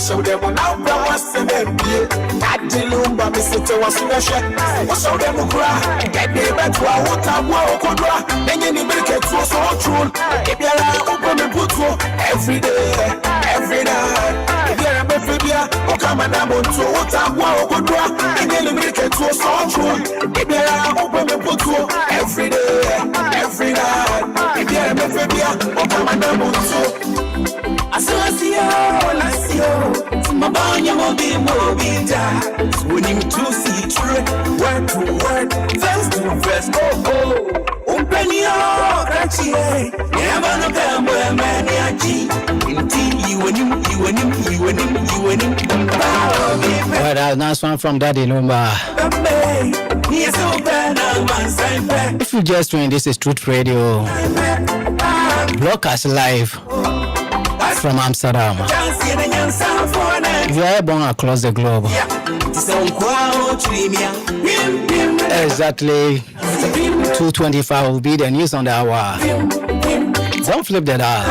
show them now, but what's the name? I didn't but Mr. was in a shed. What's all them cry? Get me back to our water, walk, then you make it so true. If you're open and put every day, every night. If you're a baby, or come and I'm on to water, walk, then you make it so true. If you're open and put every day, every night. If you're a baby, or come and I'm on to. I see you, my banya will be mobile. When you to see true, word to word, verse to verse, Penny, never know them where many Well, that's nice one from Daddy Lumba. If you just joined, this is Truth Radio, broadcast live from Amsterdam. We are born across the globe. Exactly 2:25 will be the news on the hour. Don't flip that out.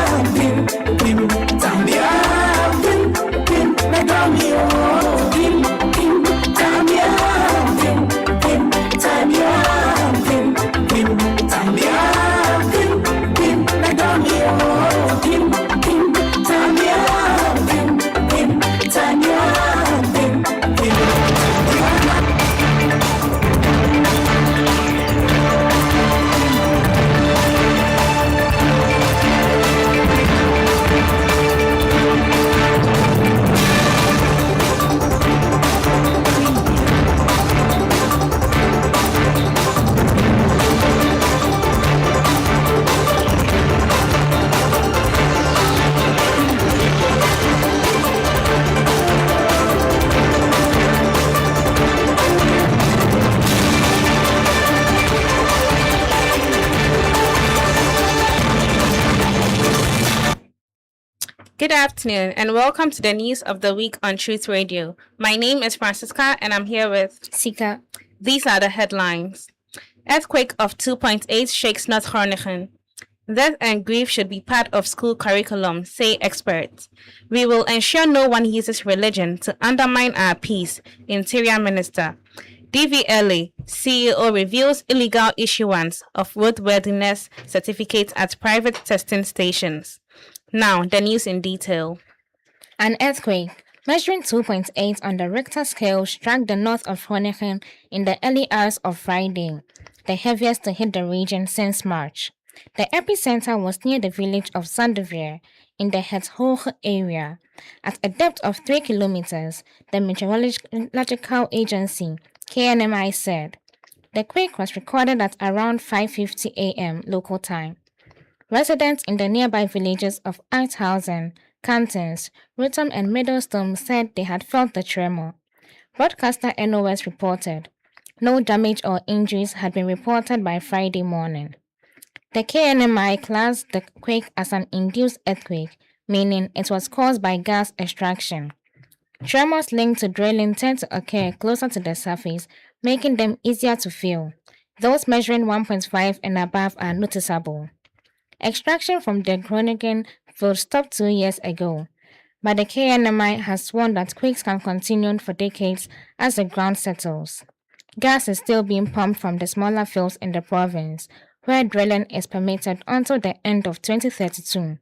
Good afternoon and welcome to the news of the week on Truth Radio. My name is Francisca and I'm here with Sika. These are the headlines. Earthquake of 2.8 shakes North Groningen. Death and grief should be part of school curriculum, say experts. We will ensure no one uses religion to undermine our peace, Interior Minister. DVLA CEO reveals illegal issuance of roadworthiness certificates at private testing stations. Now, the news in detail. An earthquake measuring 2.8 on the Richter scale struck the north of Groningen in the early hours of Friday, the heaviest to hit the region since March. The epicenter was near the village of Sanderveer in the Het Hoge area. At a depth of 3 kilometers, the Meteorological Agency, KNMI, said. The quake was recorded at around 5:50 a.m. local time. Residents in the nearby villages of Uithuizen, Kantens, Rutum and Middlestone said they had felt the tremor. Broadcaster NOS reported no damage or injuries had been reported by Friday morning. The KNMI classed the quake as an induced earthquake, meaning it was caused by gas extraction. Tremors linked to drilling tend to occur closer to the surface, making them easier to feel. Those measuring 1.5 and above are noticeable. Extraction from the Groningen field stopped 2 years ago, but the KNMI has warned that quakes can continue for decades as the ground settles. Gas is still being pumped from the smaller fields in the province, where drilling is permitted until the end of 2032.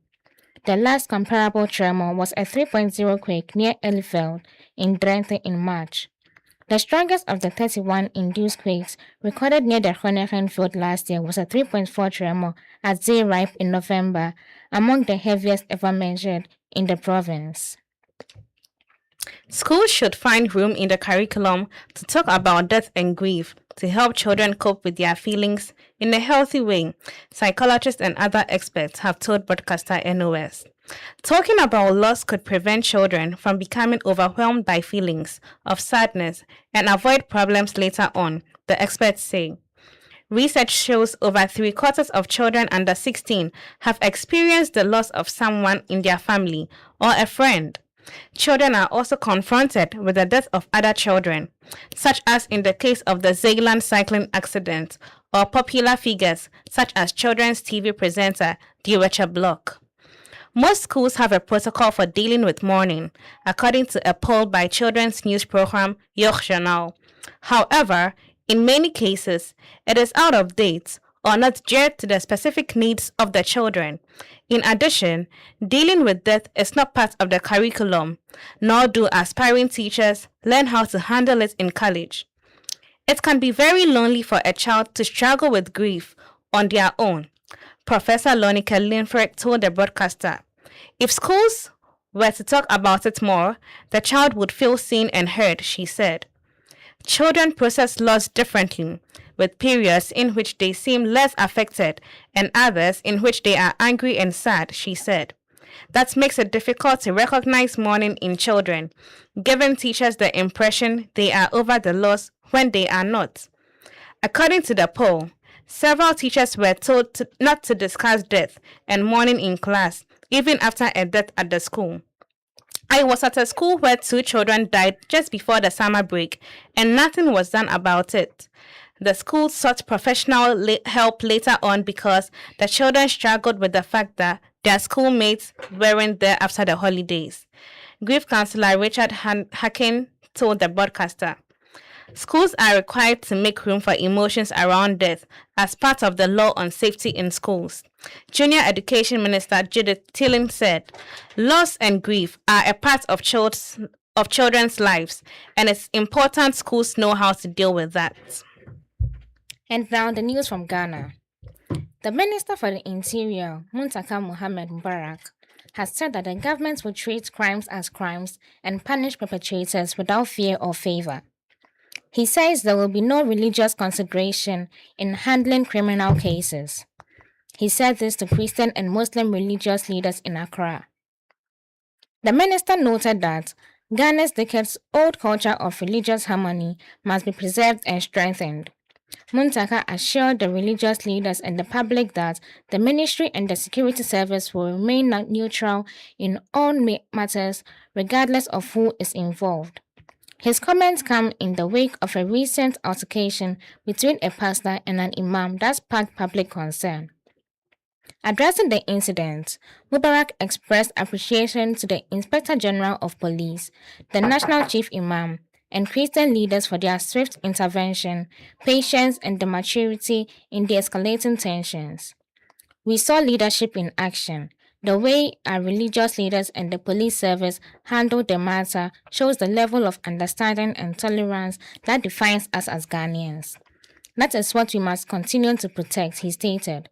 The last comparable tremor was a 3.0 quake near Elveld in Drenthe in March. The strongest of the 31 induced quakes recorded near the Groningen field last year was a 3.4 tremor at Zeerijp in November, among the heaviest ever measured in the province. Schools should find room in the curriculum to talk about death and grief to help children cope with their feelings in a healthy way, psychologists and other experts have told broadcaster NOS. Talking about loss could prevent children from becoming overwhelmed by feelings of sadness and avoid problems later on, the experts say. Research shows over 3/4 of children under 16 have experienced the loss of someone in their family or a friend. Children are also confronted with the death of other children, such as in the case of the Zeeland cycling accident, or popular figures such as children's TV presenter Diewertje Blok. Most schools have a protocol for dealing with mourning, according to a poll by children's news program Yoch Journal. However, in many cases, it is out of date or not geared to the specific needs of the children. In addition, dealing with death is not part of the curriculum, nor do aspiring teachers learn how to handle it in college. It can be very lonely for a child to struggle with grief on their own, Professor Lonika Linfred told the broadcaster. If schools were to talk about it more, the child would feel seen and heard, she said. Children process loss differently, with periods in which they seem less affected and others in which they are angry and sad, she said. That makes it difficult to recognize mourning in children, giving teachers the impression they are over the loss when they are not. According to the poll, several teachers were told not to discuss death and mourning in class, even after a death at the school. I was at a school where 2 children died just before the summer break, and nothing was done about it. The school sought professional help later on because the children struggled with the fact that their schoolmates weren't there after the holidays. Grief counselor Richard Hacken told the broadcaster. Schools are required to make room for emotions around death as part of the law on safety in schools. Junior Education Minister Judith Tilling said, loss and grief are a part of children's lives, and it's important schools know how to deal with that. And now the news from Ghana. The Minister for the Interior, Muntaka Mohamed Mubarak, has said that the government will treat crimes as crimes and punish perpetrators without fear or favor. He says there will be no religious consideration in handling criminal cases. He said this to Christian and Muslim religious leaders in Accra. The minister noted that Ghana's decades-old culture of religious harmony must be preserved and strengthened. Muntaka assured the religious leaders and the public that the ministry and the security service will remain neutral in all matters, regardless of who is involved. His comments come in the wake of a recent altercation between a pastor and an imam that sparked public concern. Addressing the incident, Mubarak expressed appreciation to the Inspector General of Police, the National Chief Imam, and Christian leaders for their swift intervention, patience, and the maturity in the escalating tensions. We saw leadership in action. The way our religious leaders and the police service handled the matter shows the level of understanding and tolerance that defines us as Ghanaians. That is what we must continue to protect, he stated.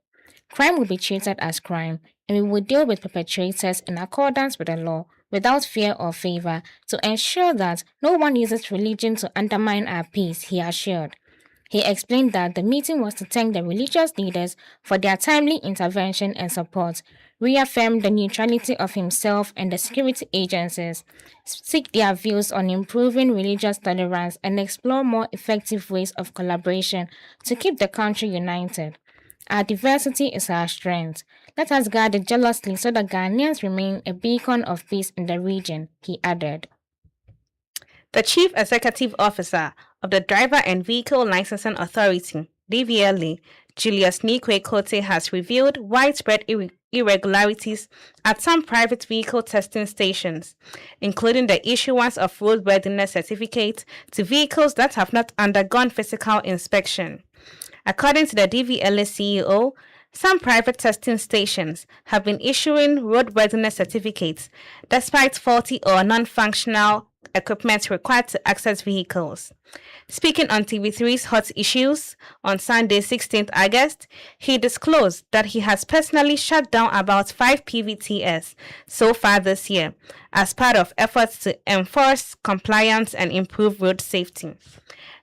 Crime will be treated as crime, and we will deal with perpetrators in accordance with the law, without fear or favor, to ensure that no one uses religion to undermine our peace, he assured. He explained that the meeting was to thank the religious leaders for their timely intervention and support, reaffirm the neutrality of himself and the security agencies, seek their views on improving religious tolerance, and explore more effective ways of collaboration to keep the country united. Our diversity is our strength. Let us guard it jealously so that Ghanaians remain a beacon of peace in the region, he added. The Chief Executive Officer of the Driver and Vehicle Licensing Authority, DVLA, Julius Nikwe Kote, has revealed widespread irregularities at some private vehicle testing stations, including the issuance of roadworthiness certificates to vehicles that have not undergone physical inspection. According to the DVLA CEO, some private testing stations have been issuing roadworthiness certificates despite faulty or non-functional equipment required to access vehicles. Speaking on TV3's Hot Issues on Sunday, 16th August, he disclosed that he has personally shut down about 5 PVTs so far this year as part of efforts to enforce compliance and improve road safety.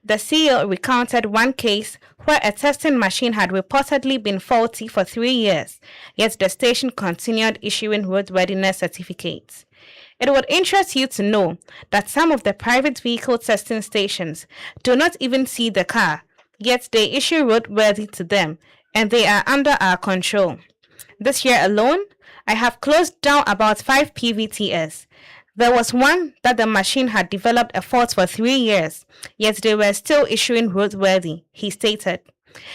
The CEO recounted one case where a testing machine had reportedly been faulty for 3 years, yet the station continued issuing roadworthiness certificates. It would interest you to know that some of the private vehicle testing stations do not even see the car, yet they issue roadworthy to them, and they are under our control. This year alone, I have closed down about 5 PVTs. There was one that the machine had developed a fault for 3 years, yet they were still issuing roadworthy, he stated.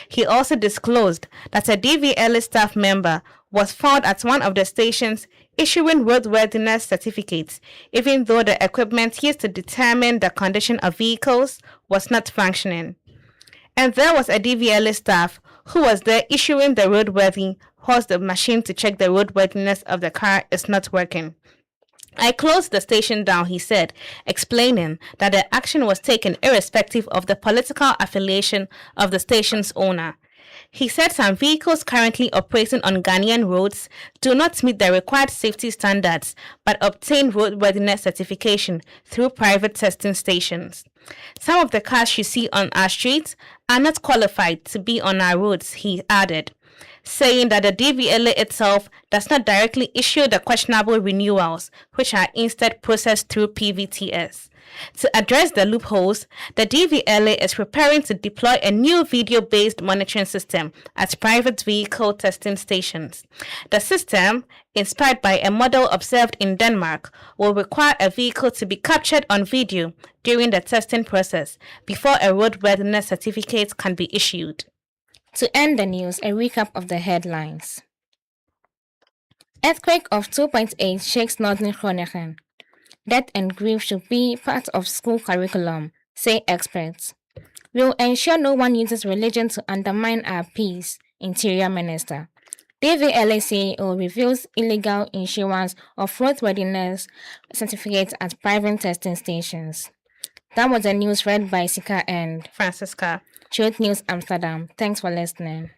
He also disclosed that a DVLA staff member was found at one of the stations issuing roadworthiness certificates, even though the equipment used to determine the condition of vehicles was not functioning. And there was a DVLA staff who was there issuing the roadworthy whilst the machine to check the roadworthiness of the car is not working. I closed the station down, he said, explaining that the action was taken irrespective of the political affiliation of the station's owner. He said some vehicles currently operating on Ghanaian roads do not meet the required safety standards but obtain roadworthiness certification through private testing stations. Some of the cars you see on our streets are not qualified to be on our roads, he added, saying that the DVLA itself does not directly issue the questionable renewals, which are instead processed through PVTS. To address the loopholes, the DVLA is preparing to deploy a new video-based monitoring system at private vehicle testing stations. The system, inspired by a model observed in Denmark, will require a vehicle to be captured on video during the testing process before a roadworthiness certificate can be issued. To end the news, a recap of the headlines. Earthquake of 2.8 shakes Northern Groningen. Death and grief should be part of school curriculum, say experts. We'll ensure no one uses religion to undermine our peace, Interior Minister. DVLA CEO reveals illegal issuance of roadworthiness certificates at private testing stations. That was the news read by Sika and Francisca. Truth News Amsterdam. Thanks for listening.